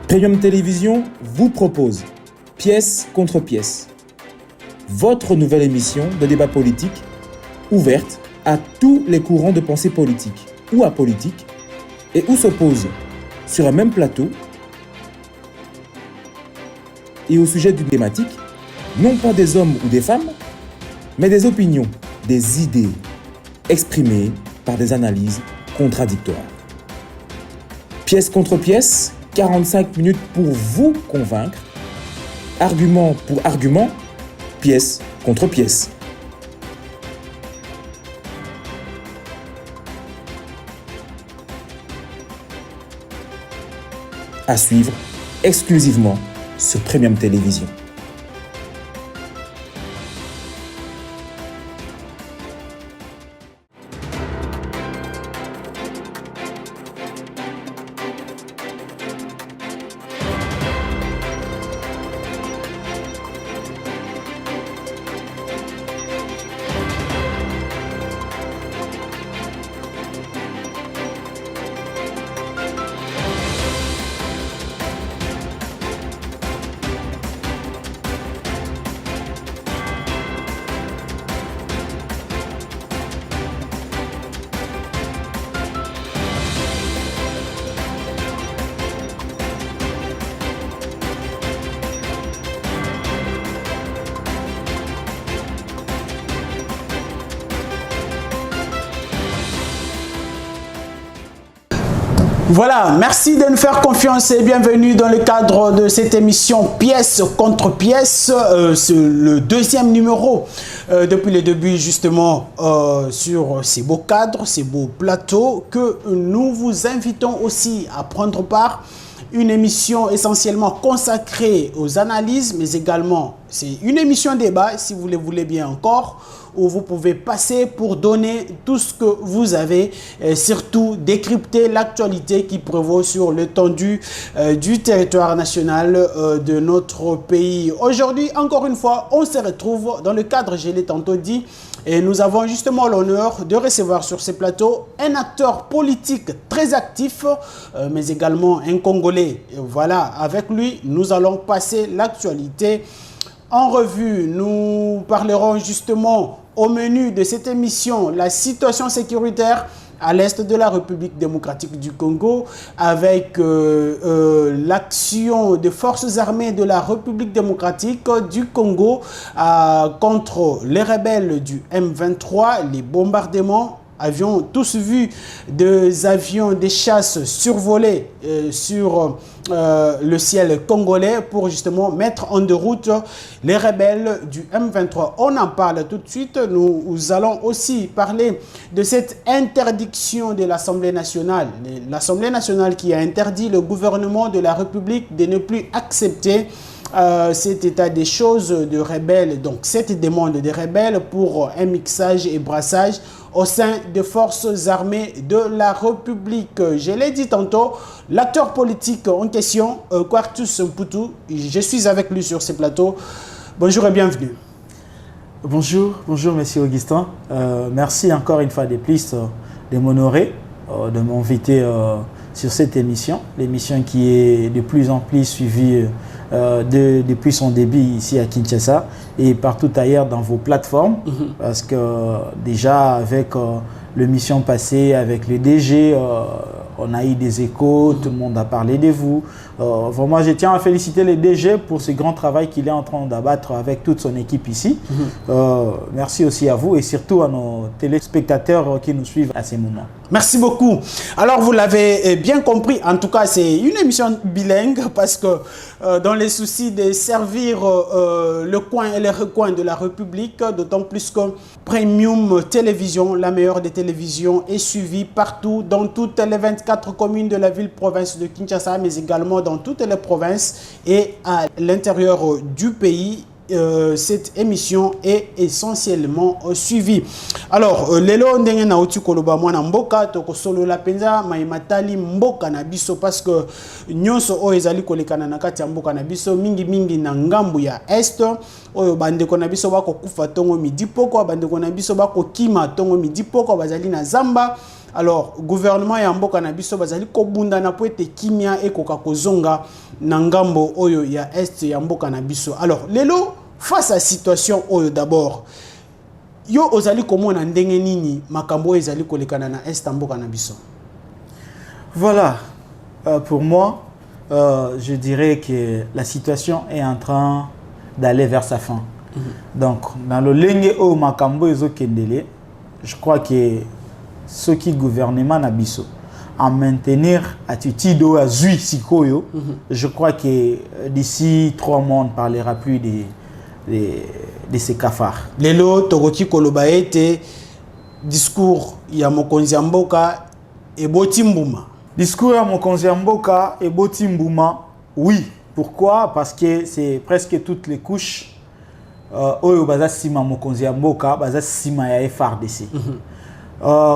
Premium Télévision vous propose Pièce contre pièce, votre nouvelle émission de débat politique ouverte à tous les courants de pensée politique ou apolitique et où s'opposent sur un même plateau et au sujet d'une thématique, non pas des hommes ou des femmes, mais des opinions, des idées exprimées par des analyses contradictoires. Pièce contre pièce, 45 minutes pour vous convaincre, argument pour argument, pièce contre pièce. À suivre exclusivement sur Premium Télévision. Voilà, merci de nous faire confiance et bienvenue dans le cadre de cette émission Pièce contre pièce. C'est le deuxième numéro depuis le début justement sur ces beaux cadres, ces beaux plateaux que nous vous invitons aussi à prendre part. Une émission essentiellement consacrée aux analyses, mais également c'est une émission débat, si vous le voulez bien encore, où vous pouvez passer pour donner tout ce que vous avez, et surtout décrypter l'actualité qui prévaut sur l'étendue du territoire national de notre pays. Aujourd'hui, encore une fois, on se retrouve dans le cadre, je l'ai tantôt dit, et nous avons justement l'honneur de recevoir sur ces plateaux un acteur politique très actif, mais également un Congolais. Et voilà, avec lui, nous allons passer l'actualité en revue. Nous parlerons justement au menu de cette émission la situation sécuritaire à l'est de la République démocratique du Congo avec l'action des forces armées de la République démocratique du Congo contre les rebelles du M23, les bombardements. Avions tous vu des avions de chasse survoler sur le ciel congolais pour justement mettre en déroute les rebelles du M23. On en parle tout de suite. Nous allons aussi parler de cette interdiction de l'Assemblée nationale. L'Assemblée nationale qui a interdit le gouvernement de la République de ne plus accepter cet état des choses de rebelles, donc cette demande des rebelles pour un mixage et brassage au sein des forces armées de la République. Je l'ai dit tantôt, l'acteur politique en question, Quartus Mputu, je suis avec lui sur ce plateau. Bonjour et bienvenue. Bonjour Monsieur Augustin. Merci encore une fois de plus de m'honorer, de m'inviter sur cette émission. L'émission qui est de plus en plus suivie depuis son début ici à Kinshasa et partout ailleurs dans vos plateformes. Parce que déjà avec l'émission passée avec le DG, on a eu des échos, tout le monde a parlé de vous. Vraiment, je tiens à féliciter le DG pour ce grand travail qu'il est en train d'abattre avec toute son équipe ici. Merci aussi à vous et surtout à nos téléspectateurs qui nous suivent à ces moments. Merci beaucoup. Alors, vous l'avez bien compris, en tout cas, c'est une émission bilingue parce que dans les soucis de servir le coin et les recoins de la République, d'autant plus que Premium Télévision, la meilleure des télévisions, est suivie partout, dans toutes les 24 communes de la ville-province de Kinshasa, mais également dans toutes les provinces et à l'intérieur du pays. Cette émission est essentiellement suivie. Alors, lelo ndenge na uti koloba mwana mboka toko solo la penza maimatali mboka na biso parce que nyonso o ezali kolekana na kati ya mboka na biso mingi na ngambu ya est oyo bandeko na biso bako kufa tongo midi poko bandeko na biso bako kima tongo midi poko bazali na zamba alors gouvernement ya mboka na biso bazali ko bunda na po ete kimia ekoka kozonga na ngambo oyo ya est ya mboka na biso. Alors lelo face à situation oyo d'abord yo ozali komona ndenge nini makambo ezali kolekana na est mboka na biso? Voilà, pour moi, je dirais que la situation est en train d'aller vers sa fin. Donc, dans le lenge au makambo ezo kendele, je crois que ce qui gouvernement na biso en maintenir attitude à zui sikoyo, je crois que d'ici 3 mois on ne parlera plus de ces cafards. Lelo tokoki koloba ete discours ya mokonzi ya mboka eboti mbuma. Discours à mokonzi ya mboka eboti mbuma, oui. Pourquoi? Parce que c'est presque toutes les couches oyo baza sima mokonzi ya mboka baza sima ya FRDC.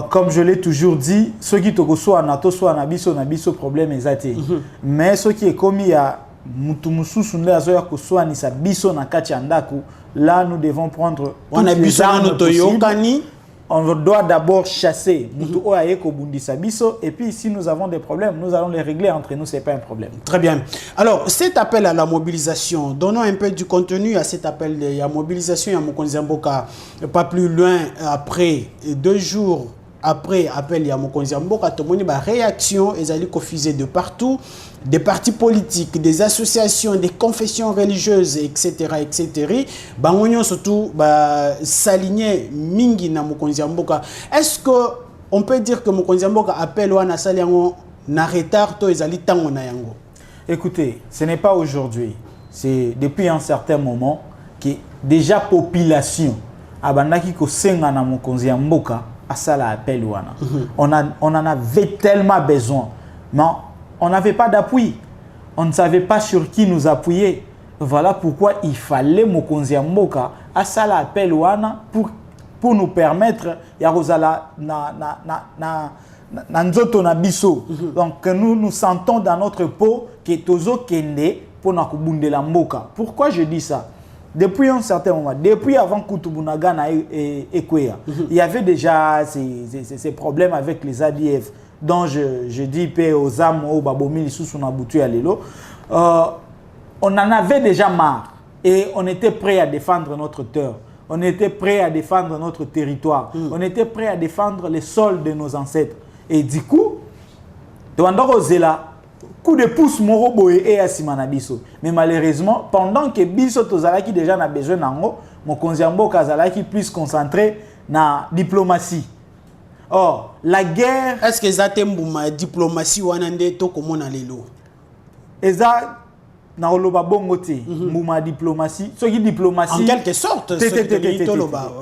Comme je l'ai toujours dit, ceux qui toko soit na biso problème ezate. Mais ce qui est commis à mutu mususu nde azoya ko soit ni sa biso na kati ya ndaku, là nous devons prendre wana biso na toyokani. On doit d'abord chasser mutu oya ko bundisa biso, et puis si nous avons des problèmes, nous allons les régler entre nous, c'est pas un problème. Très bien. Alors, cet appel à la mobilisation, donnons un peu du contenu à cet appel de la mobilisation à Mokonzi Mboka. Pas plus loin après 2 jours après appel à Mokonzi Mboka, tout le monde a réaction, ils allaient confusés de partout, des partis politiques, des associations, des confessions religieuses, etc., etc. Bangonyo surtout s'aligner mingi na Mokonzi Mboka. Est-ce que on peut dire que Mokonzi Mboka appelle ou na saliango na retard to ezali tango na yango? Écoutez, ce n'est pas aujourd'hui, c'est depuis un certain moment que déjà population abandaki ko senga na Mokonzi Mboka à ça l'appel wana. On en avait tellement besoin, mais on n'avait pas d'appui. On ne savait pas sur qui nous appuyer. Voilà pourquoi il fallait Mokonzi Mboka à ça l'appel wana pour nous permettre ya rozala na nzoto na biso. Donc nous sentons dans notre peau que tozo kende pour na kubundela mboka. Pourquoi je dis ça? Depuis un certain moment, depuis avant Koutubunaga na Ekwea, il y avait déjà ces problèmes avec les ADF, dont je dis paix aux âmes au Babomi sous na Boutu à Lelo. On en avait déjà marre et on était prêt à défendre notre terre. On était prêt à défendre notre territoire. On était prêt à défendre les sols de nos ancêtres. Et du coup, coup de pouce moro boye et asimana biso. Mais malheureusement, pendant que biso tozalaki déjà na besoin nango, Mokonzi Mboka azalaki plus concentré na diplomatie. Or, la guerre... Est-ce que ça mbuma diplomatie wana nde to komona lelo? Eza na oloba bongo te, mbuma diplomatie, ce qui diplomatie en quelque sorte,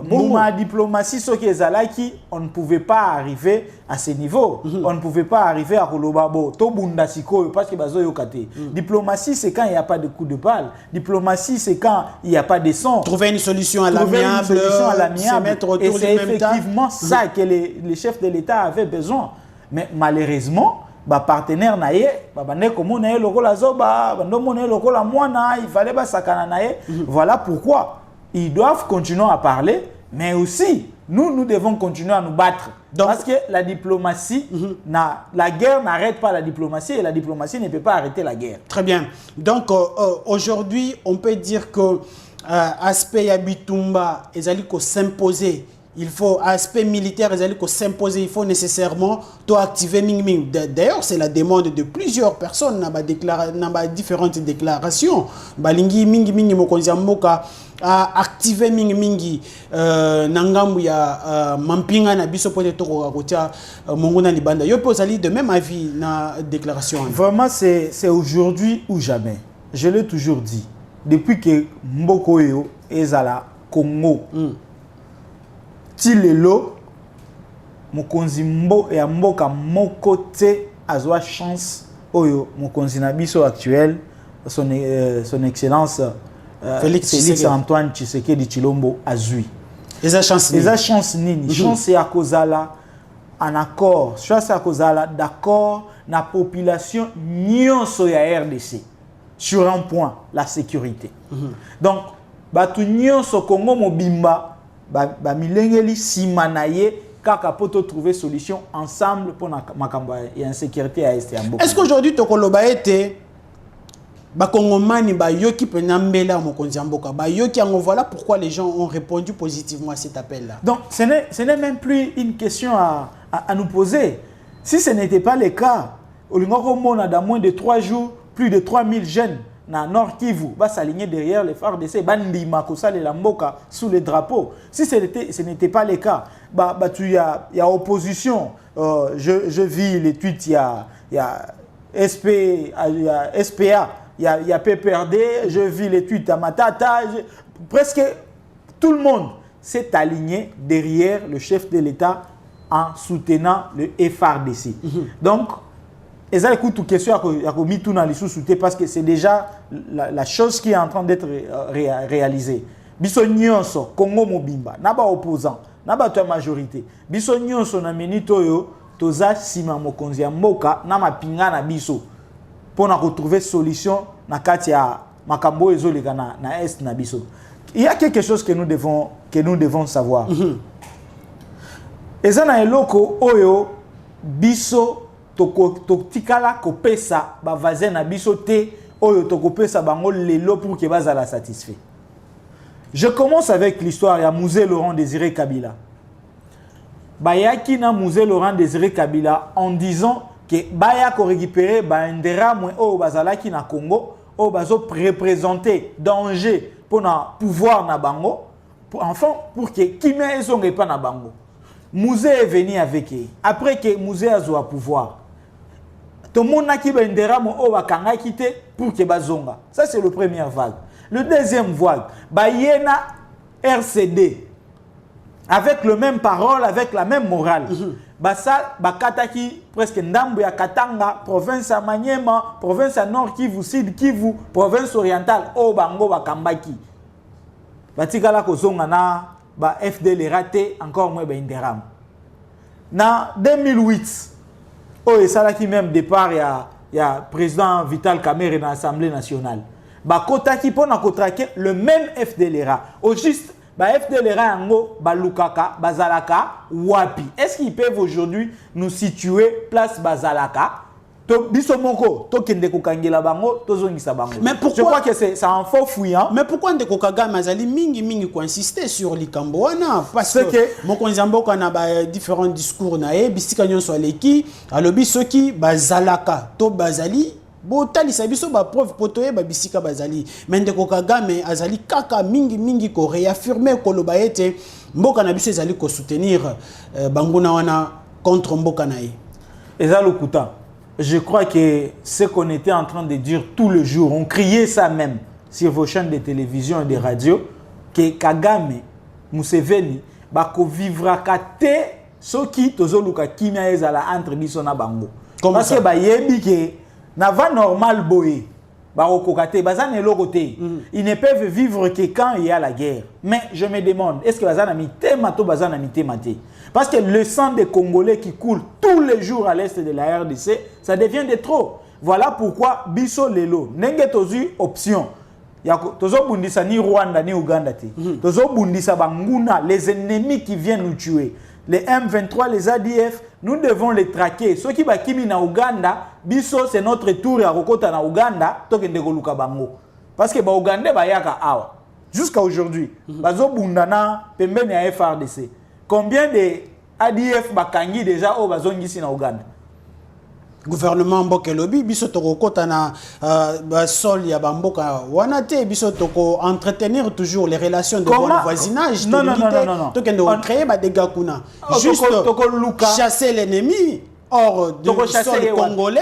mbuma diplomatie, ce qui ezalaki, on ne pouvait pas arriver à ce niveau. On ne pouvait pas arriver à oloba bo to bunda siko parce que bazo yokate. Diplomatie, c'est quand il n'y a pas de coup de balle. Diplomatie, c'est quand il n'y a pas de son. Trouver une solution à l'amiable, se mettre autour et c'est effectivement ça que les chefs de l'État avaient besoin. Mais malheureusement, partenaire naie bande comme naie lokola zoba bando moné lokola mwana il fallait sakana naie. Voilà pourquoi ils doivent continuer à parler, mais aussi nous devons continuer à nous battre. Donc, parce que la diplomatie la guerre n'arrête pas la diplomatie et la diplomatie ne peut pas arrêter la guerre. Très bien. Donc aujourd'hui on peut dire que aspect Yabitumba ezali ko s'imposer. Il faut, aspect militaire, s'imposer, il faut nécessairement activer Ming Ming. D'ailleurs, c'est la demande de plusieurs personnes dans différentes déclarations. Balingi Ming Ming Mokonzi Mboka a activé Ming Mingi Nangambu ya Mampinga na biso pote toko akotia Mongona Libanda. Yo pose de même avis na déclaration. Vraiment, c'est aujourd'hui ou jamais. Je l'ai toujours dit. Depuis que Mboko yo ezala Congo. Tilelo Mokonzi Mboka moko te azwa chance oyo Mokonzi na biso actuel son excellence Félix Antoine Tshisekedi Tshilombo azui. Eza chance nini? Chance ya kozala en accord, chance ya kozala d'accord na population nyonso ya RDC sur un point, la sécurité. Donc batu nyonso Congo mobimba ba milengeli simanaye kaka poto trouver solution ensemble pour makambo et insécurité à est. Est-ce qu'aujourd'hui to koloba été bakongomani ba yoki pena mbela mokonzi mboka ba yoki ngo, voilà pourquoi les gens ont répondu positivement à cet appel là. Donc ce n'est même plus une question à nous poser. Si ce n'était pas le cas, au Lingoko dans moins de 3 jours, plus de 3000 jeunes dans Nord Kivu va s'aligner derrière les FARDC, bandi makosa les lamboka sous les drapeaux. Si ce n'était pas le cas, il y a opposition. Je vis les tweets, il y a SPA, il y a PPRD, je vis les tweets à Matata. Presque tout le monde s'est aligné derrière le chef de l'État en soutenant le FARDC. Donc, et ça, écoute, toute question, il y a mis tout dans les sous-soutés parce que c'est déjà la chose qui est en train d'être réalisée. Biso nyonso, Congo Mobimba, naba opposant, naba ta majorité. Biso nyonso na minito yo, toza sima mokonzi ya mboka, na mapinga na biso. Pour retrouver solution na kati ya makambo ezoleka na est na biso. Il y a quelque chose que nous devons savoir. Et ça na eloko oyo biso tikala kopesa ba vazen na biso te oyo tokopesa bango lelo pour que bazala satisfait. Je commence avec l'histoire ya Musée Laurent Désiré Kabila. Bayaki na Musée Laurent Désiré Kabila en disant que baya ko récupérer ba ndera moins o bazalaki na Congo o bazo représenter danger pour na pouvoir na bango pour que kimia ezonge pas na bango. Musée est venu avec eux. Après que Musée a joué à pouvoir, tout le monde a qui bendera mo o bakanga quitté pour que bazonga. Ça c'est le première vague. Le deuxième vague, bayena RCD avec le même parole, avec la même morale. Basa bakataki presque ndambo ya Katanga, province à Maniema, province à Nord Kivu, Sud Kivu, province orientale o bango bakambaki. Batikala kozonga na ba FDL raté encore moins ben deram. Na 2008 et ça là qui même départ il y a président Vital Kamerhe dans l'Assemblée nationale. Ba kota qui pona kotrake le même FDLRA. Au juste ba FDLRA yango ba lukaka bazalaka wapi. Est-ce qu'ils peuvent aujourd'hui nous situer place bazalaka? Bisomoko to kende ko kangela bango to zongisa bango. Mais pourquoi je crois que c'est un faux fouillant. Mais pourquoi Ndeko Kagame azali mingi ko insister sur likambo wana parce que mokonzi mboka na ba différents discours na e bisika nyonso aleki alobi soki bazalaka to bazali botalisa biso ba preuve potoye ba bisika bazali. Mais Ndeko Kagame azali kaka mingi ko réaffirmer ko loba ete mboka na biso ezali ko soutenir banguna wana contre mboka na e. Eza lokuta. Je crois que ce qu'on était en train de dire tout le jour, on criait ça même sur vos chaînes de télévision et de radio, que Kagame, Museveni, bako vivra kate soki tozoluka kimia ezala entre biso na bango. Parce que ba yebi ke na va normal boye bako kokate bazana eloko te. Ils ne peuvent vivre que quand il y a la guerre. Mais je me demande, est-ce que bazana mitema to bazana mitema te? Parce que le sang des Congolais qui coule tous les jours à l'est de la RDC, ça devient de trop. Voilà pourquoi Biso Lelo, nenge tozu option. Tozo bundisa ni Rwanda ni Uganda te. Tozo bundisa banguna, les ennemis qui viennent nous tuer. Les M23, les ADF, nous devons les traquer. Ceux qui bakimi na Uganda, Biso c'est notre tour à Rokota na Uganda, tokende koluka bango. Parce que ba Uganda ba yaka awa. Jusqu'à aujourd'hui, bazo bundana pembeni ya FARDC. Combien de ADF bakangi déjà au bazongisi na Uganda? Gouvernement mboka lobi biso toko kota na sol ya bamboka wana te biso toko entretenir toujours les relations de bon voisinage non. Tokende on créer ba dégâts kuna juste chasser l'ennemi hors du sol congolais.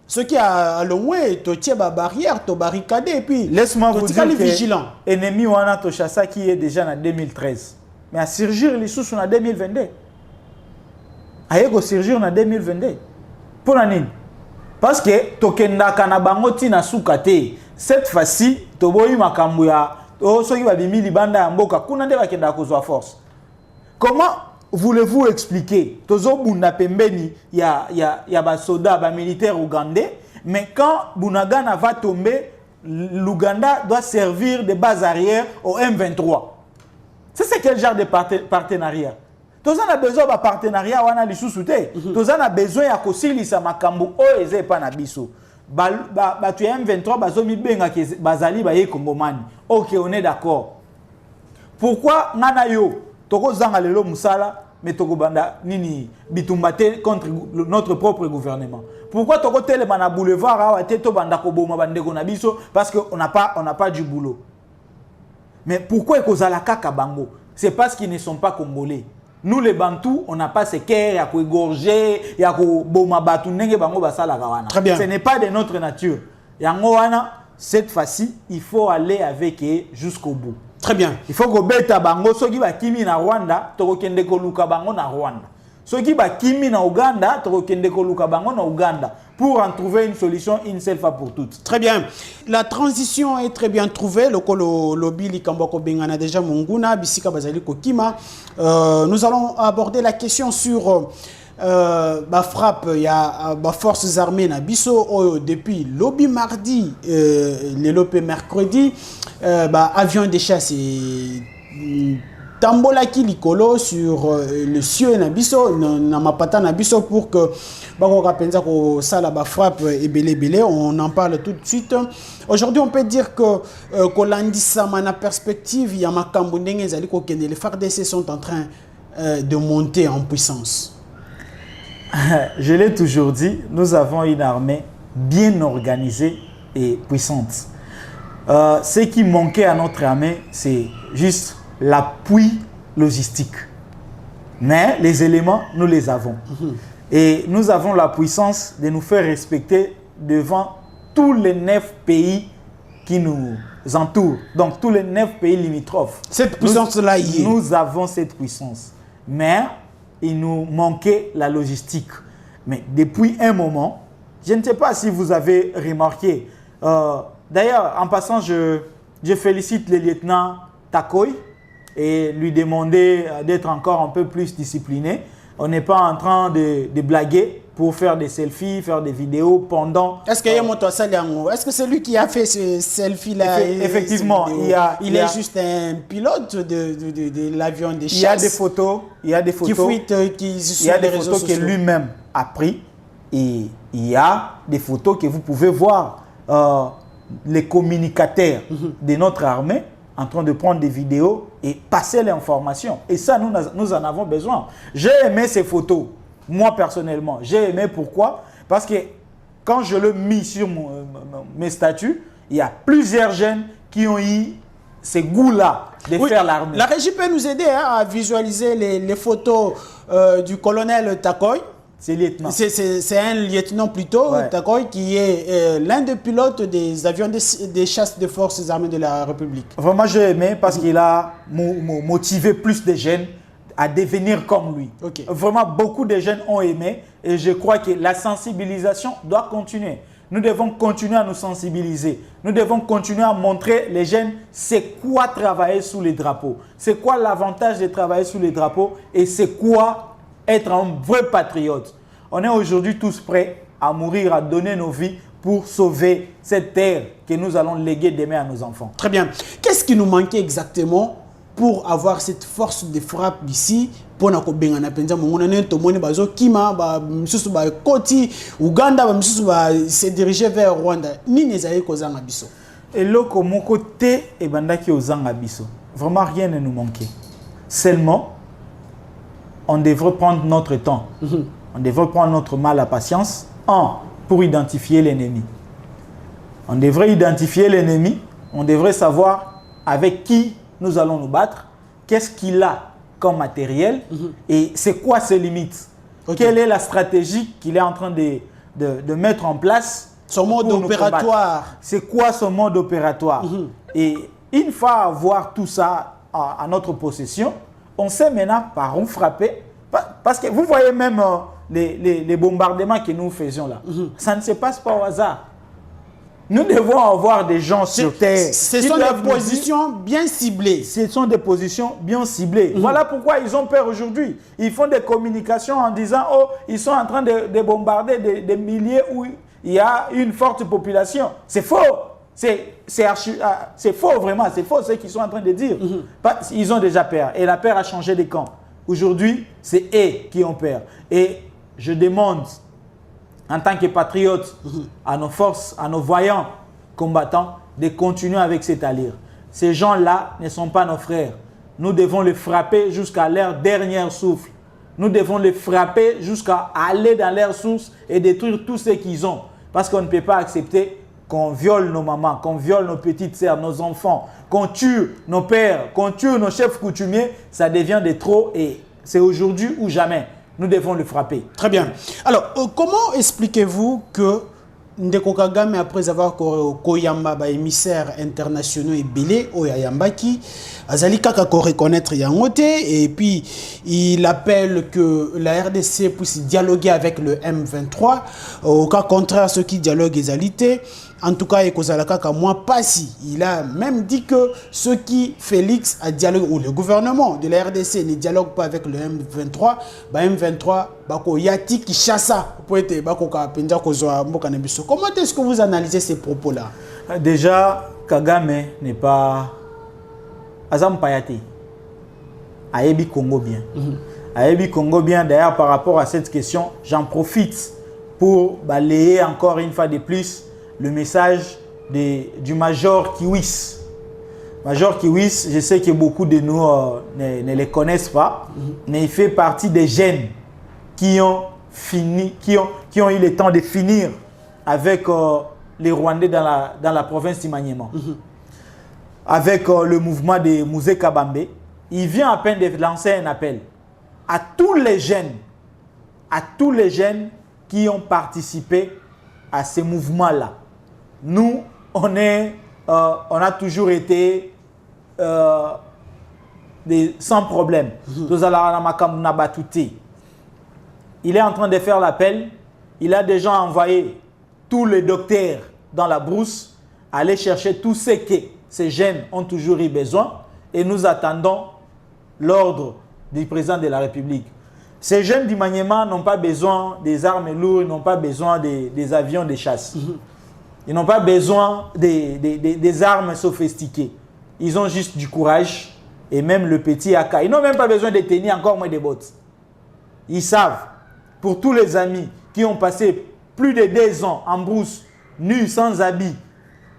Ce qui a loin to tie ba barrière to barricade et puis laisse-moi vous dire vigilant. Ennemi wana to chassa qui est déjà en 2013. Mais à surgir les sous en 2022. Aïe surgir en 2022. Pour la nine. Parce que tokenda kanabango tina sukate. Cette fois-ci, toboyi makambu ya soki babimi libanda ya mboka kuna nde bakenda kozwa force. Comment voulez-vous expliquer tozo bunda pembeni ya ba soda ba militaire ougandais, mais quand Bunagana va tomber, l'Ouganda doit servir de base arrière au M23. C'est quel genre de partenariat? Tous on a besoin d'un partenariat wana lisusu te. Tous on a besoin ya kosilisa makambo o eze pa na biso. Tu M23 bazomi benga ke bazali ba ye Kongomani. OK, on est d'accord. Pourquoi ngana yo toko zanga lelo musala mais toko banda nini bitumbate contre notre propre gouvernement? Pourquoi toko tele bana boulevard awa te to banda ko boma bandeko na biso parce que on n'a pas du boulot. Mais pourquoi ekozala kaka bango? C'est parce qu'ils ne sont pas congolais. Nous les Bantous, on n'a pas ces cœurs, à égorger, à boma batu nenge bango basala kawana. Très bien. Ce n'est pas de notre nature. Yango wana, cette fois-ci, il faut aller avec eux jusqu'au bout. Très bien. Il faut que beta bango soki ba kimi na Rwanda, toko kende ko luka bango na Rwanda. Soki ba kimi na Uganda, toko kende ko luka bango na Uganda. Pour en trouver une solution une seule fois pour toutes. Très bien. La transition est très bien trouvée. Le lobby Likamboko Bengana déjà Munguna, Bisika Bazali Kokima. Nous allons aborder la question sur la frappe. Il y a forces armées na Bisso depuis lobby mardi, les lobby mercredi. Avion de chasse et Tambolaki Likolo sur le cieux Nabiso, Namapata Nabiso pour que Bakoka Penza ko sala ba frappe et belé. On en parle tout de suite. Aujourd'hui, on peut dire que Kolandi Samana perspective, Yamakambu Ndenge Zali Kokende, les FARDC sont en train de monter en puissance. Je l'ai toujours dit, nous avons une armée bien organisée et puissante. Ce qui manquait à notre armée, c'est juste l'appui logistique. Mais les éléments, nous les avons. Et nous avons la puissance de nous faire respecter devant tous les 9 pays qui nous entourent. Donc tous les 9 pays limitrophes. Cette puissance-là y est. Nous avons cette puissance. Mais il nous manquait la logistique. Mais depuis un moment, je ne sais pas si vous avez remarqué. D'ailleurs, en passant, je félicite le lieutenant Takoy et lui demander d'être encore un peu plus discipliné. On n'est pas en train de blaguer pour faire des selfies, faire des vidéos pendant... Est-ce que c'est lui qui a fait ce selfie-là? Effectivement, il est juste un pilote de l'avion de chasse. Il y a des photos, qui fuitent, qui il y a des photos que lui-même a pris et il y a des photos que vous pouvez voir les communicateurs de notre armée en train de prendre des vidéos et passer l'information. Et ça, nous en avons besoin. J'ai aimé ces photos, moi personnellement. J'ai aimé pourquoi? Parce que quand je l'ai mis sur mes statuts, il y a plusieurs jeunes qui ont eu ce goût-là de faire l'armée. La régie peut nous aider à visualiser les photos du colonel Takoy. C'est lieutenant. C'est un lieutenant plutôt, ouais. Takoy, qui est l'un des pilotes des avions des chasses des forces armées de la République. Vraiment, j'ai aimé parce qu'il a motivé plus de jeunes à devenir comme lui. Okay. Vraiment, beaucoup de jeunes ont aimé et je crois que la sensibilisation doit continuer. Nous devons continuer à nous sensibiliser. Nous devons continuer à montrer les jeunes c'est quoi travailler sous les drapeaux. C'est quoi l'avantage de travailler sous les drapeaux et c'est quoi être un vrai patriote. On est aujourd'hui tous prêts à mourir, à donner nos vies pour sauver cette terre que nous allons léguer demain à nos enfants. Très bien. Qu'est-ce qui nous manquait exactement pour avoir cette force de frappe ici? Pour nous se diriger vers Rwanda. Et là, mon côté, vraiment rien ne nous manquait. Seulement, on devrait prendre notre temps. On devrait prendre notre mal à patience pour identifier l'ennemi. On devrait identifier l'ennemi. On devrait savoir avec qui nous allons nous battre, qu'est-ce qu'il a comme matériel et c'est quoi ses limites. Okay. Quelle est la stratégie qu'il est en train de mettre en place. Son mode opératoire. C'est quoi son mode opératoire. Et une fois avoir tout ça à notre possession, on sait maintenant par où frapper. Parce que vous voyez même les bombardements que nous faisions là. Ça ne se passe pas au hasard. Nous devons avoir des gens sur terre. Ce sont des positions bien ciblées. Ce sont des positions bien ciblées. Voilà pourquoi ils ont peur aujourd'hui. Ils font des communications en disant « Oh, ils sont en train de bombarder des milliers où il y a une forte population. » C'est faux. C'est faux vraiment. C'est faux ce qu'ils sont en train de dire. Ils ont déjà peur. Et la peur a changé de camp. Aujourd'hui, c'est eux qui ont peur. Et je demande, en tant que patriote, à nos forces, à nos voyants combattants, de continuer avec cette allure. Ces gens-là ne sont pas nos frères. Nous devons les frapper jusqu'à leur dernier souffle. Nous devons les frapper jusqu'à aller dans leur source et détruire tout ce qu'ils ont. Parce qu'on ne peut pas accepter qu'on viole nos mamans, qu'on viole nos petites sœurs, nos enfants, qu'on tue nos pères, qu'on tue nos chefs coutumiers. Ça devient de trop et c'est aujourd'hui ou jamais. Nous devons le frapper. Très bien. Alors, comment expliquez-vous que Ndeko Kagame, après avoir koyamba ba émissaires internationaux et belé au yambaki, azali kaka ko reconnaître yangote et puis il appelle que la RDC puisse dialoguer avec le M23 au cas contraire ceux qui dialoguent ezalité. En tout cas, moi passi. Il a même dit que ceux qui Félix a dialogué, ou le gouvernement de la RDC ne dialogue pas avec le M23, M23, bako yati qui chassa. Comment est-ce que vous analysez ces propos-là? Déjà, Kagame n'est pas Azam Payati. Ayebi Congo bien. Ayebi Congo bien. D'ailleurs, par rapport à cette question, j'en profite pour balayer encore une fois de plus le message du Major Kiwis. Major Kiwis, je sais que beaucoup de nous ne les connaissent pas, mais il fait partie des jeunes qui ont eu le temps de finir avec les Rwandais dans la province du Maniema. Avec le mouvement de Mouzé Kabambe, il vient à peine de lancer un appel à tous les jeunes qui ont participé à ce mouvement-là. Nous, on a toujours été sans problème. Il est en train de faire l'appel. Il a déjà envoyé tous les docteurs dans la brousse aller chercher tout ce que ces jeunes ont toujours eu besoin. Et nous attendons l'ordre du président de la République. Ces jeunes du Maniema n'ont pas besoin des armes lourdes, ils n'ont pas besoin des avions de chasse. Ils n'ont pas besoin des armes sophistiquées. Ils ont juste du courage et même le petit AK. Ils n'ont même pas besoin de tenir encore moins des bottes. Ils savent, pour tous les amis qui ont passé plus de 2 ans en brousse, nus, sans habits,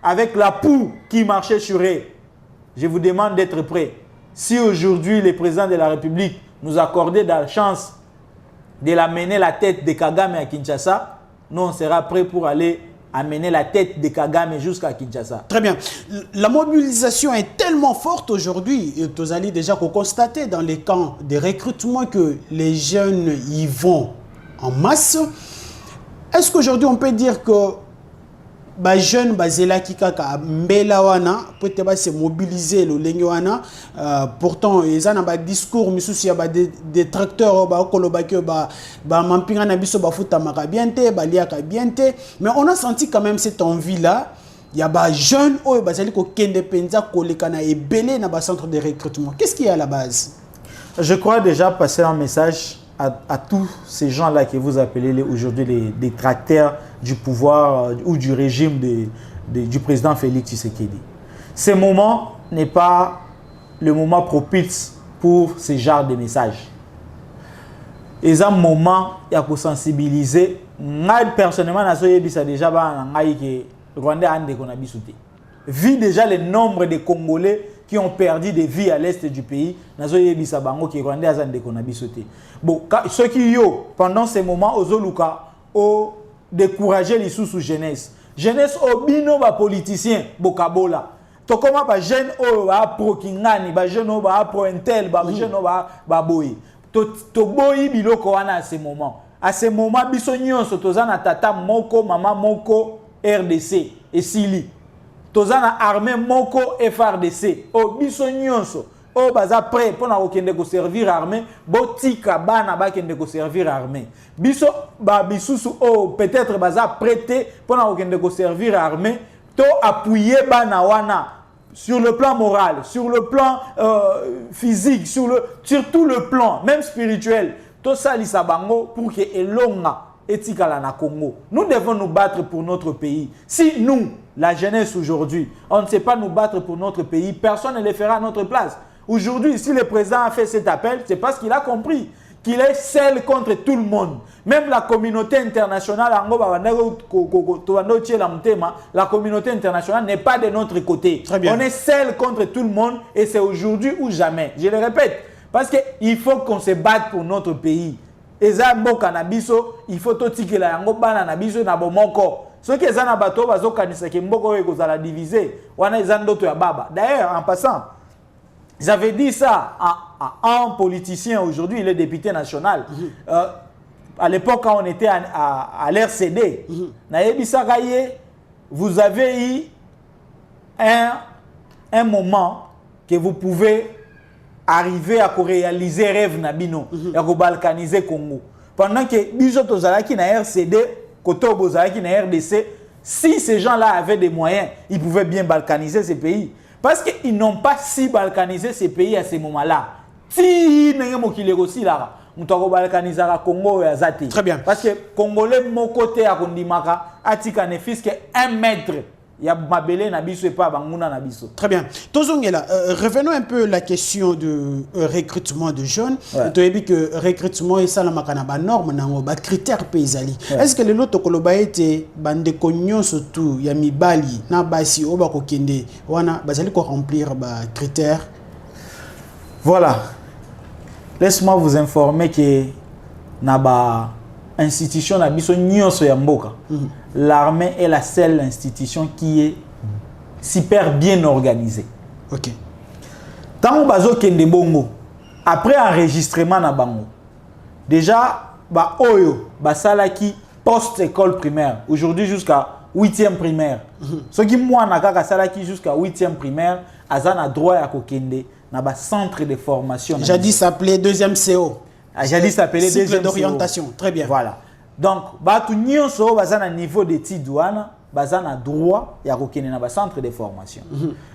avec la poux qui marchait sur eux, je vous demande d'être prêts. Si aujourd'hui le président de la République nous accordait la chance de l'amener la tête de Kagame à Kinshasa, nous on sera prêts pour aller amener la tête de Kagame jusqu'à Kinshasa. Très bien. La mobilisation est tellement forte aujourd'hui, vous allez déjà constater dans les camps de recrutement que les jeunes y vont en masse. Est-ce qu'aujourd'hui on peut dire que les jeunes qui peut se mobiliser pourtant ils ont un discours il y a des détracteurs mais on a senti quand même cette envie là. Il y a des jeunes qui centre de recrutement. Qu'est-ce qu'il y a à la base? Je crois déjà passer un message à tous ces gens-là que vous appelez aujourd'hui les détracteurs du pouvoir ou du régime du président Félix Tshisekedi. Ce moment n'est pas le moment propice pour ce genre de messages. Et un moment, il y a sensibiliser. Moi, personnellement, je déjà que Rwanda a vu déjà le nombre de Congolais qui ont perdu des vies à l'est du pays. Bon, ceux qui ont, pendant ces moments, ont découragé les sous-jeunesse. Jeunesse obino ba politicien bokabola. To comment ba jeune ba pro kingani, ba jeune ba pro intel, ba jeune ba boy. To boy biloko wana à ce moment. À ce moment biso nyonso tozana tata moko mama moko RDC et Sili. Tozana armée moko FRDC. O biso nyonso o baza prêt pour na okende ko servir armée, botika bana ba kende ko servir armée. Biso ba bisusu o peut-être baza prêté pour na okende ko servir armée, to appuyer bana wana sur le plan moral, sur le plan physique, sur tout le plan, même spirituel. To salisa bango pour que elonga etikala na Congo. Nous devons nous battre pour notre pays. Si nous, la jeunesse aujourd'hui, on ne sait pas nous battre pour notre pays, personne ne le fera à notre place. Aujourd'hui, si le président a fait cet appel, c'est parce qu'il a compris qu'il est seul contre tout le monde. Même la communauté internationale, la communauté internationale n'est pas de notre côté. Très bien. On est seul contre tout le monde et c'est aujourd'hui ou jamais. Je le répète, parce qu'il faut qu'on se batte pour notre pays. Il faut que la yango bana na biso na bomoko. Ceux qui sont na bateau bazo kanisa ke mboko eko za la diviser. Wana ezandoto ya baba. D'ailleurs, en passant, j'avais dit ça à un politicien, aujourd'hui il est député national. À l'époque quand on était à l'RCD, vous avez eu un moment que vous pouvez arriver à réaliser rêve nabino, à balkaniser Congo. Pendant que biso tozalaki na RCD, koto bozalaki na RDC, si ces gens-là avaient des moyens, ils pouvaient bien balkaniser ces pays. Parce qu'ils n'ont pas si balkanisé ces pays à ce moment-là. Si très bien. Parce que Congolais, mon côté à Kondimaka, Atika ne fils que 1 mètre. Il y a Mabele Nabiso et pas Banguna Nabiso. Très bien. Tozongela, revenons un peu à la question de recrutement de jeunes. Tu as dit que recrutement est ça la makanaba norme nangoba critères paysali. Est-ce que les loto koloba été bande konyo surtout ya mibali na basi oba ko kende wana bazali ko remplir ba critères? Voilà. Laisse-moi vous informer que naba institution na biso nyonso ya mboka. L'armée est la seule institution qui est super bien organisée. OK. Tant bazo kende bongo, après enregistrement na bango, déjà ba oyo basalaki post-école primaire, aujourd'hui jusqu'à 8e primaire. Ce qui moi na kaka salaki jusqu'à 8e primaire, azana droit ya kokende na ba centre de formation. Jadis s'appelait 2e CO. Jadis s'appelait 2e d'orientation. Très bien. Voilà. Donc, batu nyonso bazana niveau d'études wana, bazana droit ya kokende na ba centre de formation.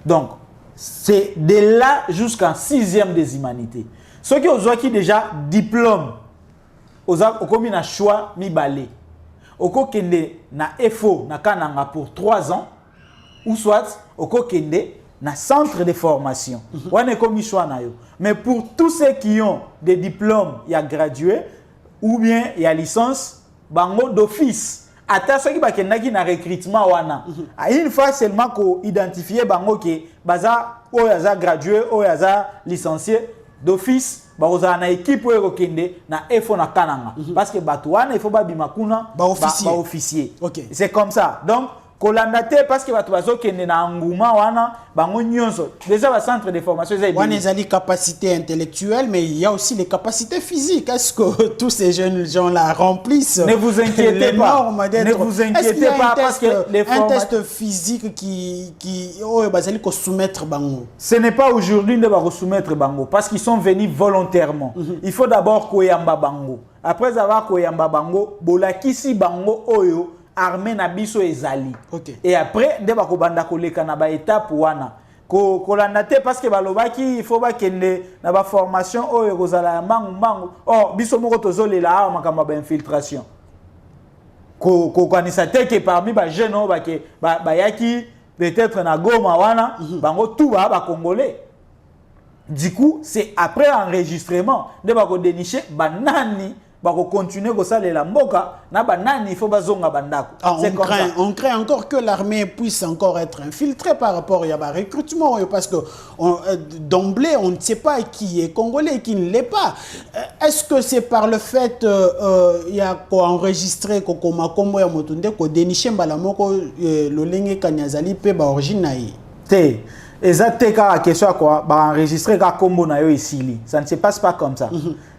Donc, c'est de là jusqu'en 6e des humanités. Ceux qui ont déjà diplôme, ont commis un choix mi-balé. Oko kende na FO na kananga pour 3 ans, ou soit oko kende na centre de formation. Wane commis choix na yo. Mais pour tous ceux qui ont des diplômes, il y a gradué, ou bien il y a licence, bango d'office. Ata ceux qui bakendaki na recrutement wana. Une fois seulement ko identifier bango ke baza o yaza gradué o yaza licencié d'office baza na équipe o kende na FO na kananga parce que batu wana il faut ba bimakuna ba officier. OK. C'est comme ça. Donc kolandate parce que batu bazo kende na nguma wana bango nyonso déjà ba centre de formation wana ezali capacité intellectuelle mais il y a aussi les capacités physiques. Est-ce que tous ces jeunes gens là remplissent? Ne vous inquiétez pas. Ne vous inquiétez pas parce que les un test physique qui bazali ko soumettre bango. Ce n'est pas aujourd'hui ne va soumettre bango parce qu'ils sont venus volontairement. Il faut d'abord koyamba bango. Après avoir koyamba bango, bolakisi bango oyo armée na biso ezali. Okay. Et après nde ba ko banda koleka na ba étape wana. Ko landate parce que balobaki il faut ba kende na ba formation oyo kozala mbangu. Oh biso moko tozolela makamba ba infiltration. Ko kanisa te que parmi ba jeunes ba yaki peut-être na Goma wana bango tout ba congolais. Du coup, c'est après enregistrement de ba ko dénicher banani bako continuer ko salela mboka na banani il faut bazonga bandako. On craint encore que l'armée puisse encore être infiltrée par rapport à recrutement parce que d'emblée on ne sait pas qui est congolais et qui ne l'est pas. Est-ce que c'est par le fait il y a quoi enregistré ko koma kombo ya motunde ko dénicher mbala moko lolenge kanyazali pe ba origine na yi te ezateka la question quoi ba enregistrer ka kombo na yo ici ça ne se passe pas comme ça.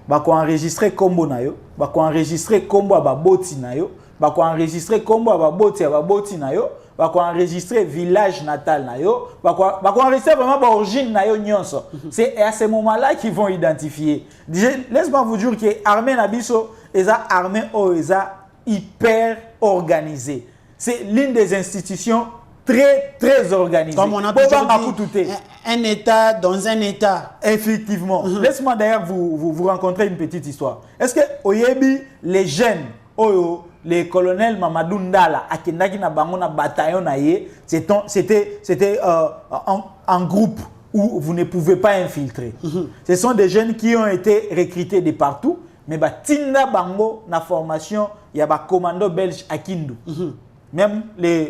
Bako enregistrer kombo na yo, bako enregistrer kombo ba boti na yo, bako enregistrer kombo ba boti na yo, bako enregistrer village natal na yo, bako enregistrer vraiment ba origine na yo nyonso. C'est à ce moment-là qu'ils vont identifier. Laisse-moi vous dire que armée na biso eza armée o eza hyper organisée. C'est l'une des institutions très organisée. Comme on a toujours dit, un État dans un État. Effectivement. Laisse-moi d'ailleurs vous rencontrer une petite histoire. Est-ce que Oyebi, les jeunes, les colonels Mamadou Ndala, Akendaki na bango na bataillon na ye, c'était en groupe. où vous ne pouvez pas infiltrer. Ce sont des jeunes qui ont été recrutés de partout, mais tinda bango na formation, il y a un commando belge à Kindu. Même le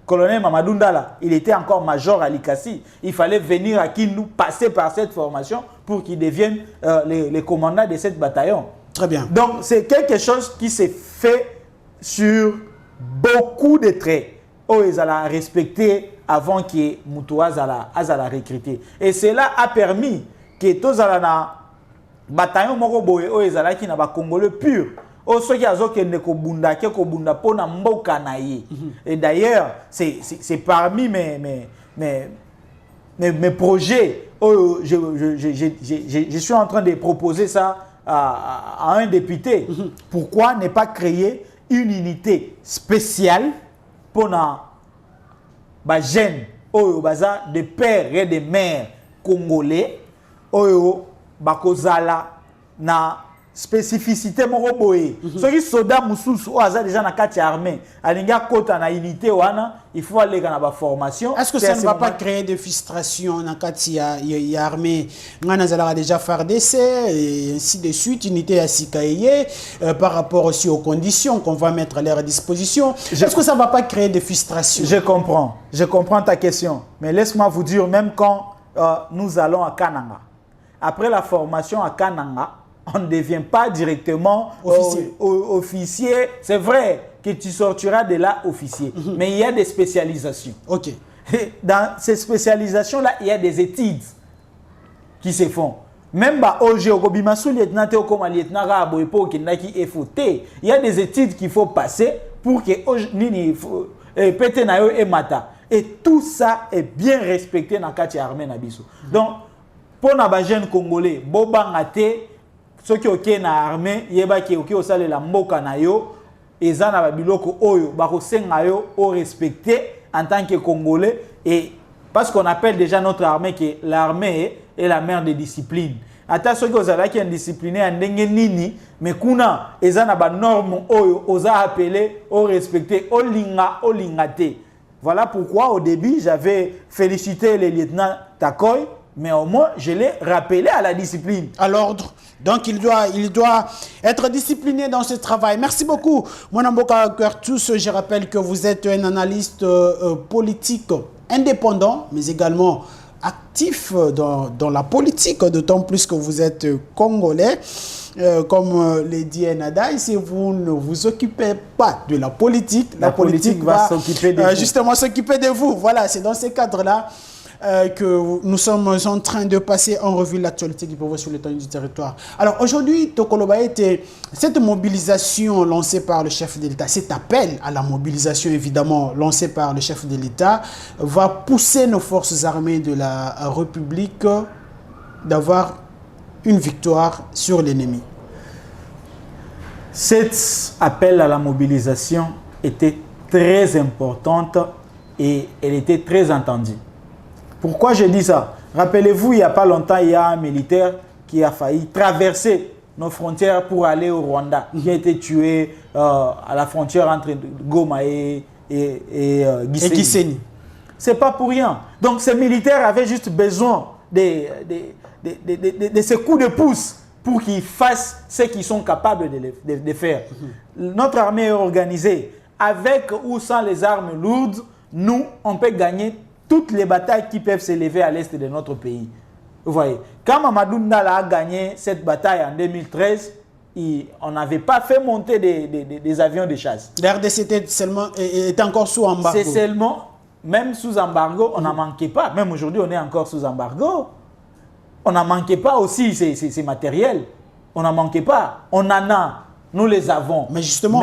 colonel Mamadou Ndala, il était encore major à Likasi. Il fallait venir à Kindu, passer par cette formation pour qu'il devienne les commandants de cette bataillon. Très bien. Donc, c'est quelque chose qui s'est fait sur beaucoup de traits. Ils allaient respecter avant que Moutouaz a recruté. Et cela a permis que tous les bataillons Moroboé, ils allaient qui n'a pas Congolais pur. Ceux qui ont Kobunda Pona Mboka Naye. Et d'ailleurs, c'est parmi mes projets. Je suis en train de proposer ça à un député. Pourquoi ne pas créer une unité spéciale pour les jeunes de pères et de mères congolais bakozala na spécificité moko boye soki soda mususu o aza déjà na kati armée alinga kota na unité wana il faut aller dans la formation. Est-ce que ça ne va pas créer de frustration na kati ya armée ngana zala déjà faire d'essai et ainsi de suite unité ya sikaye par rapport aussi aux conditions qu'on va mettre à leur disposition? Est-ce que ça ne va pas créer de frustration? Je comprends ta question, mais laisse-moi vous dire, même quand nous allons à Kananga, après la formation à Kananga, on ne devient pas directement officier. C'est vrai que tu sortiras de là officier, mais il y a des spécialisations. Ok. Et dans ces spécialisations-là, il y a des études qui se font. Même il y a des études qu'il faut passer pour que et tout ça est bien respecté dans la armée. Donc, pour les jeunes Congolais, ceux qui sont dans l'armée, ils sont la mboka na yo, ils ont na biloko oyo, respecté en tant que Congolais, et parce qu'on appelle déjà notre armée que l'armée est la mère de discipline. Ata ceux qui sont indisciplinés en nini, mais kuna ils ont na norme oyo, ils ont appelé, respecté, lingate. Voilà pourquoi au début j'avais félicité le lieutenant Takoy, mais au moins je l'ai rappelé à la discipline. À l'ordre. Donc il doit être discipliné dans ce travail. Merci beaucoup. Mwanamboka Kwertus, je rappelle que vous êtes un analyste politique indépendant, mais également actif dans la politique, d'autant plus que vous êtes congolais. Comme le dit Nadaï, si vous ne vous occupez pas de la politique, la politique va s'occuper de vous. Justement s'occuper de vous. Voilà, c'est dans ces cadres-là que nous sommes en train de passer en revue l'actualité qui prévaut sur l'étendue du territoire. Alors aujourd'hui, Tokoloba était cette mobilisation lancée par le chef de l'État, cet appel à la mobilisation évidemment lancé par le chef de l'État, va pousser nos forces armées de la République d'avoir une victoire sur l'ennemi. Cet appel à la mobilisation était très importante et elle était très entendue. Pourquoi je dis ça? Rappelez-vous, il n'y a pas longtemps, il y a un militaire qui a failli traverser nos frontières pour aller au Rwanda. Il a été tué à la frontière entre Goma et Gisenyi. Ce n'est pas pour rien. Donc ces militaires avaient juste besoin de ces coups de pouce pour qu'ils fassent ce qu'ils sont capables de faire. Notre armée est organisée. Avec ou sans les armes lourdes, nous, on peut gagner toutes les batailles qui peuvent s'élever à l'est de notre pays. Vous voyez, quand Mamadou Ndala a gagné cette bataille en 2013, on n'avait pas fait monter des avions de chasse. L'RDC était encore sous embargo. C'est seulement, même sous embargo, on n'en manquait pas. Même aujourd'hui, on est encore sous embargo. On n'en manquait pas aussi ces matériels. On n'en manquait pas. On en a. Nous les avons. Mais justement,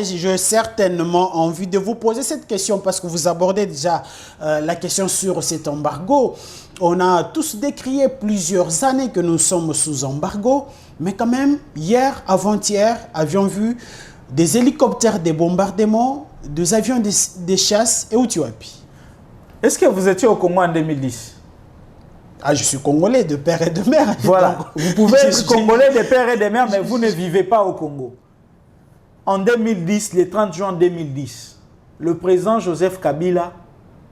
j'ai certainement envie de vous poser cette question parce que vous abordez déjà la question sur cet embargo. On a tous décrié plusieurs années que nous sommes sous embargo, mais quand même, hier, avant-hier, avions vu des hélicoptères, des bombardements, des avions de chasse et Utiwapi. Est-ce que vous étiez au Congo en 2010? Ah, je suis congolais de père et de mère. Voilà. Donc, vous pouvez être congolais de père et de mère, mais vous ne vivez pas au Congo. En 2010, le 30 juin 2010, le président Joseph Kabila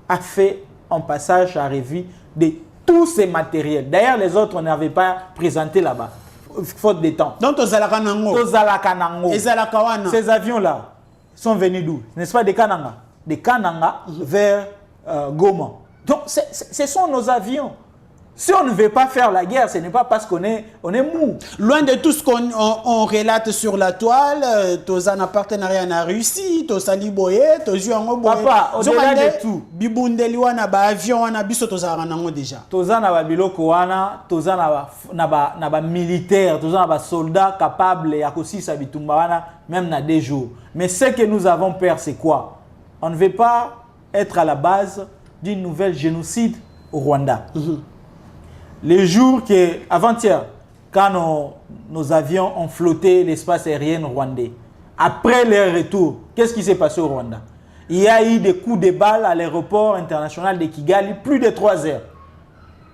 a fait un passage à revue de tous ces matériels. D'ailleurs, les autres, on n'avait pas présenté là-bas, faute de temps. Donc, Ces avions-là sont venus d'où? N'est-ce pas, des Kananga? Des Kananga vers Goma. Donc, ce sont nos avions. Si on ne veut pas faire la guerre, ce n'est pas parce qu'on est mou. Loin de tout ce qu'on relate sur la toile, tu as un partenariat en Russie, tu as un Liboye, tu as un Papa, au-delà de tout. Bibundeli wana ba avion wana biso to za ranango déjà. Toza na ba biloko wana, toza na ba militaire, toza na ba soldats capables ya kosisa bitumba wana même na 2 jours. Mais ce que nous avons peur, c'est quoi? On ne veut pas être à la base d'une nouvelle génocide au Rwanda. Les jours avant-hier, quand nos avions ont flotté l'espace aérien rwandais, après leur retour, qu'est-ce qui s'est passé au Rwanda? Il y a eu des coups de balle à l'aéroport international de Kigali, plus de 3 heures.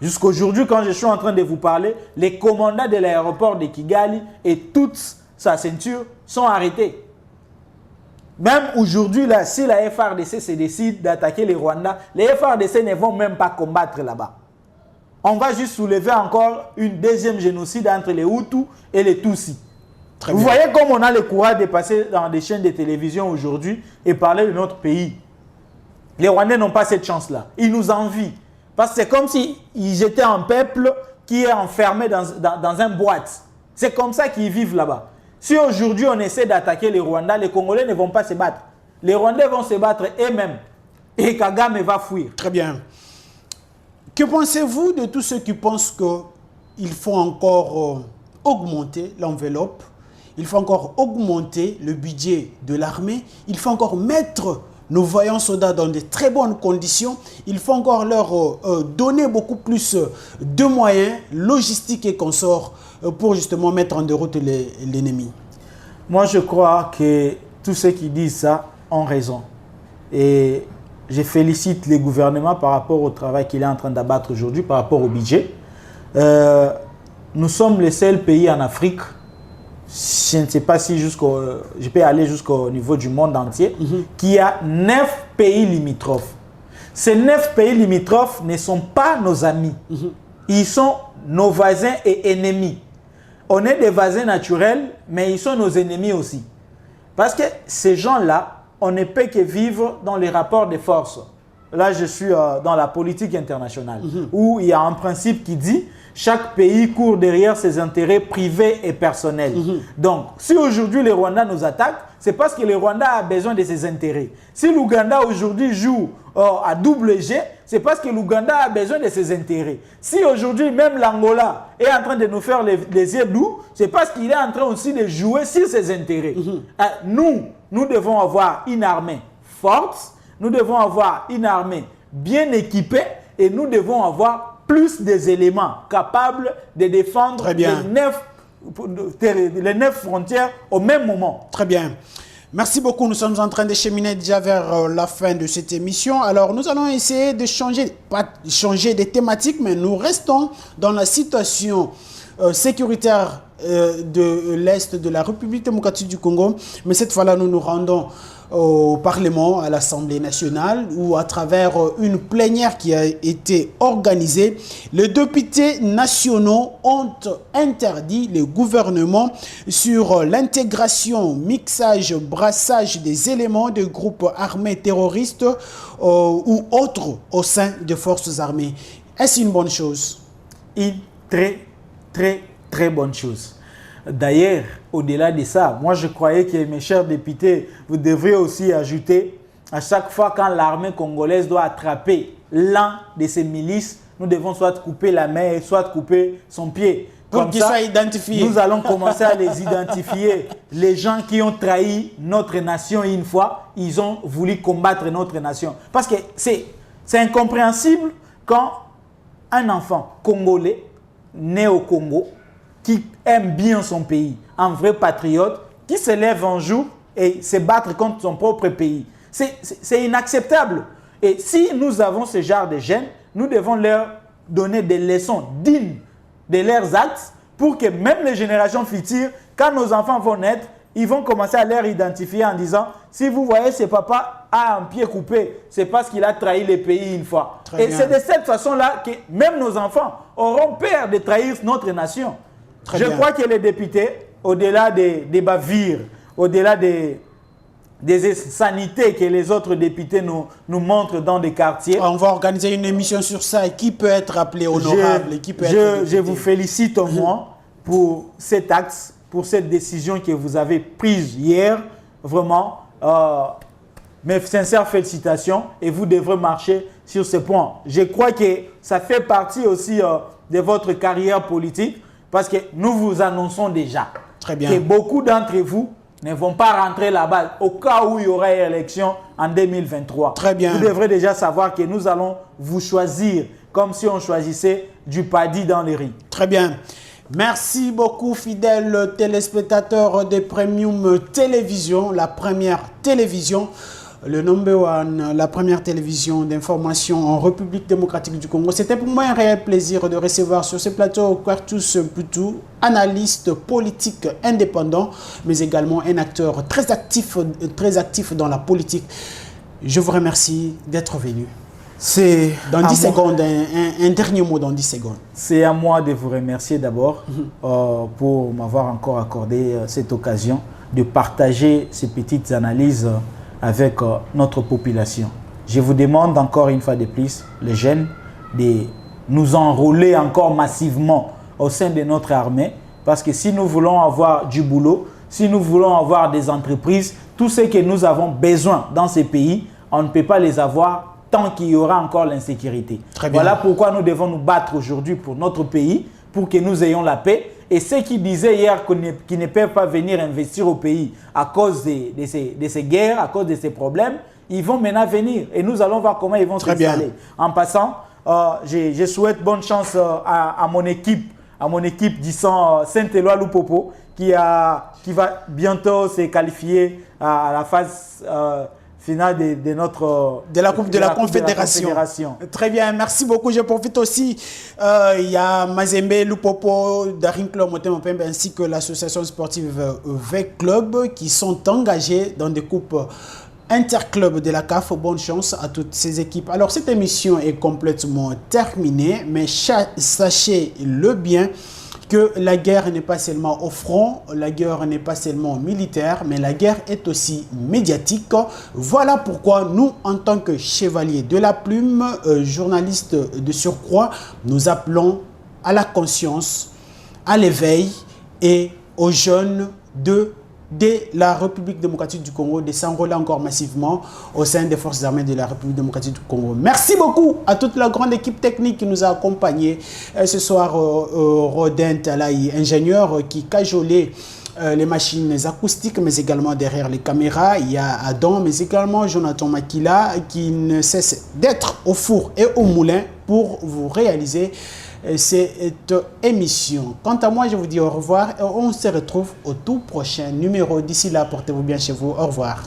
Jusqu'aujourd'hui, quand je suis en train de vous parler, les commandants de l'aéroport de Kigali et toute sa ceinture sont arrêtés. Même aujourd'hui, là, si la FARDC se décide d'attaquer les Rwandais, les FARDC ne vont même pas combattre là-bas. On va juste soulever encore une deuxième génocide entre les Hutus et les Tutsis. Vous voyez comme on a le courage de passer dans des chaînes de télévision aujourd'hui et parler de notre pays. Les Rwandais n'ont pas cette chance-là. Ils nous envient. Parce que c'est comme s'ils étaient un peuple qui est enfermé dans une boîte. C'est comme ça qu'ils vivent là-bas. Si aujourd'hui on essaie d'attaquer les Rwandais, les Congolais ne vont pas se battre. Les Rwandais vont se battre eux-mêmes. Et Kagame va fuir. Très bien. Que pensez-vous de tous ceux qui pensent qu'il faut encore augmenter l'enveloppe, il faut encore augmenter le budget de l'armée, il faut encore mettre nos vaillants soldats dans de très bonnes conditions, il faut encore leur donner beaucoup plus de moyens logistiques et consorts pour justement mettre en déroute l'ennemi? Moi, je crois que tous ceux qui disent ça ont raison. Et je félicite le gouvernement par rapport au travail qu'il est en train d'abattre aujourd'hui, par rapport au budget. Nous sommes le seul pays en Afrique, je ne sais pas si je peux aller jusqu'au niveau du monde entier, qui a 9 pays limitrophes. Ces 9 pays limitrophes ne sont pas nos amis. Ils sont nos voisins et ennemis. On est des voisins naturels, mais ils sont nos ennemis aussi. Parce que ces gens-là, on ne peut que vivre dans les rapports de force. Là, je suis dans la politique internationale, où il y a un principe qui dit chaque pays court derrière ses intérêts privés et personnels. Donc, si aujourd'hui le Rwanda nous attaque, c'est parce que le Rwanda a besoin de ses intérêts. Si l'Ouganda aujourd'hui joue à double G, c'est parce que l'Ouganda a besoin de ses intérêts. Si aujourd'hui même l'Angola est en train de nous faire les yeux doux, c'est parce qu'il est en train aussi de jouer sur ses intérêts. Nous devons avoir une armée forte, nous devons avoir une armée bien équipée et nous devons avoir plus des éléments capables de défendre les 9 frontières au même moment. Très bien. Merci beaucoup. Nous sommes en train de cheminer déjà vers la fin de cette émission. Alors, nous allons essayer de changer de thématique, mais nous restons dans la situation sécuritaire de l'Est de la République démocratique du Congo. Mais cette fois-là, nous nous rendons au Parlement, à l'Assemblée nationale, où à travers une plénière qui a été organisée, les députés nationaux ont interdit le gouvernement sur l'intégration, mixage, brassage des éléments de groupes armés terroristes ou autres au sein des forces armées. Est-ce une bonne chose? Une très, très, très bonne chose. D'ailleurs, au-delà de ça, moi je croyais que mes chers députés, vous devriez aussi ajouter, à chaque fois quand l'armée congolaise doit attraper l'un de ces milices, nous devons soit couper la main, soit couper son pied. Pour qu'ils soient identifiés. Nous allons commencer à les identifier. Les gens qui ont trahi notre nation une fois, ils ont voulu combattre notre nation. Parce que c'est incompréhensible quand un enfant congolais, né au Congo, qui aime bien son pays, un vrai patriote, qui se lève un jour et se battre contre son propre pays. C'est inacceptable. Et si nous avons ce genre de jeunes, nous devons leur donner des leçons dignes de leurs actes pour que même les générations futures, quand nos enfants vont naître, ils vont commencer à leur identifier en disant Si vous voyez ce papa a un pied coupé, c'est parce qu'il a trahi le pays une fois. Et c'est de cette façon-là que même nos enfants auront peur de trahir notre nation. Je crois que les députés, au-delà des bavures, au-delà des insanités que les autres députés nous montrent dans des quartiers. On va organiser une émission sur ça. Qui peut être appelé honorable? Je vous félicite au moins pour cet acte, pour cette décision que vous avez prise hier. Vraiment, mes sincères félicitations et vous devrez marcher sur ce point. Je crois que ça fait partie aussi de votre carrière politique parce que nous vous annonçons déjà que beaucoup d'entre vous ne vont pas rentrer là-bas au cas où il y aura une élection en 2023. Très bien. Vous devrez déjà savoir que nous allons vous choisir comme si on choisissait du paddy dans les riz. Très bien. Merci beaucoup, fidèles téléspectateurs de Premium Télévision, la première télévision, le number one, la première télévision d'information en République démocratique du Congo. C'était pour moi un réel plaisir de recevoir sur ce plateau Quartus Putu, analyste politique indépendant, mais également un acteur très actif dans la politique. Je vous remercie d'être venu. C'est dans 10 secondes, un dernier mot dans 10 secondes. C'est à moi de vous remercier d'abord pour m'avoir encore accordé cette occasion de partager ces petites analyses avec notre population. Je vous demande encore une fois de plus, les jeunes, de nous enrôler encore massivement au sein de notre armée parce que si nous voulons avoir du boulot, si nous voulons avoir des entreprises, tout ce que nous avons besoin dans ces pays, on ne peut pas les avoir tant qu'il y aura encore l'insécurité. Voilà pourquoi nous devons nous battre aujourd'hui pour notre pays, pour que nous ayons la paix. Et ceux qui disaient hier qu'ils ne peuvent pas venir investir au pays à cause de ces guerres, à cause de ces problèmes, ils vont maintenant venir. Et nous allons voir comment ils vont s'installer. En passant, je souhaite bonne chance à mon équipe disons Saint-Éloi Lupopo, qui va bientôt se qualifier à la phase finale de la Coupe de la Confédération. Très bien, merci beaucoup. Je profite aussi, il y a Mazembe, Lupopo, Darinklo, Motemopembe ainsi que l'association sportive V-Club qui sont engagés dans des coupes interclubs de la CAF. Bonne chance à toutes ces équipes. Alors cette émission est complètement terminée, mais sachez-le bien, que la guerre n'est pas seulement au front, la guerre n'est pas seulement militaire, mais la guerre est aussi médiatique. Voilà pourquoi nous, en tant que chevaliers de la plume, journalistes de surcroît, nous appelons à la conscience, à l'éveil et aux jeunes de la République démocratique du Congo de s'enrôler encore massivement au sein des forces armées de la République démocratique du Congo. Merci beaucoup à toute la grande équipe technique qui nous a accompagnés ce soir. Rodin Talaï, ingénieur qui cajolait les machines acoustiques, mais également derrière les caméras. Il y a Adam, mais également Jonathan Makila qui ne cesse d'être au four et au moulin pour vous réaliser cette émission. Quant à moi, je vous dis au revoir et on se retrouve au tout prochain numéro. D'ici là, portez-vous bien chez vous. Au revoir.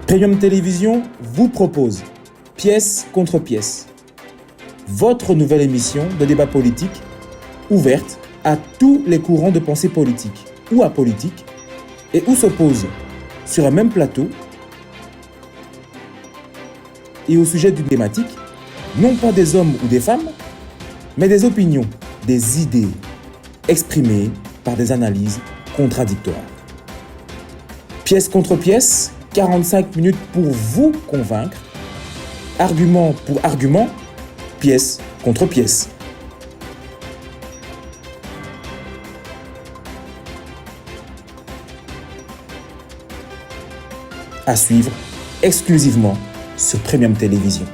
Premium Télévision vous propose Pièce contre pièce, votre nouvelle émission de débat politique ouverte à tous les courants de pensée politique ou apolitique et où s'opposent sur un même plateau et au sujet d'une thématique, non pas des hommes ou des femmes, mais des opinions, des idées exprimées par des analyses contradictoires. Pièce contre pièce, 45 minutes pour vous convaincre, argument pour argument, pièce contre pièce. À suivre exclusivement sur Premium Télévision.